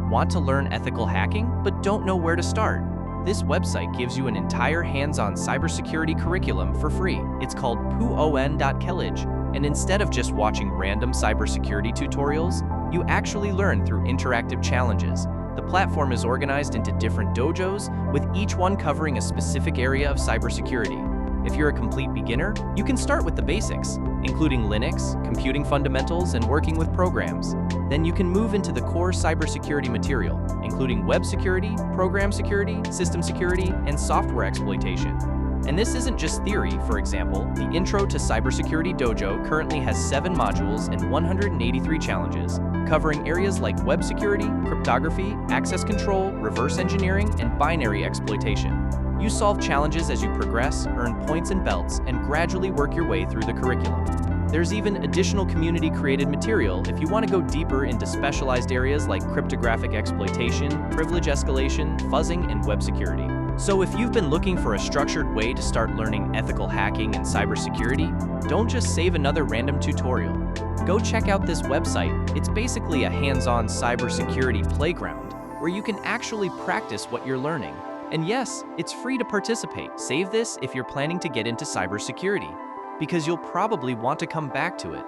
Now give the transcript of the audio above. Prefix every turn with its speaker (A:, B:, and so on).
A: Want to learn ethical hacking but don't know where to start? This website gives you an entire hands-on cybersecurity curriculum for free. It's called pwn.college, and instead of just watching random cybersecurity tutorials, you actually learn through interactive challenges. The platform is organized into different dojos, with each one covering a specific area of cybersecurity. If you're a complete beginner, you can start with the basics, including Linux, computing fundamentals, and working with programs. Then you can move into the core cybersecurity material, including web security, program security, system security, and software exploitation. And this isn't just theory. For example, the Intro to Cybersecurity Dojo currently has 7 modules and 183 challenges, covering areas like web security, cryptography, access control, reverse engineering, and binary exploitation. You solve challenges as you progress, earn points and belts, and gradually work your way through the curriculum. There's even additional community-created material if you want to go deeper into specialized areas like cryptographic exploitation, privilege escalation, fuzzing, and web security. So if you've been looking for a structured way to start learning ethical hacking and cybersecurity, don't just save another random tutorial. Go check out this website. It's basically a hands-on cybersecurity playground where you can actually practice what you're learning. And yes, it's free to participate. Save this if you're planning to get into cybersecurity, because you'll probably want to come back to it.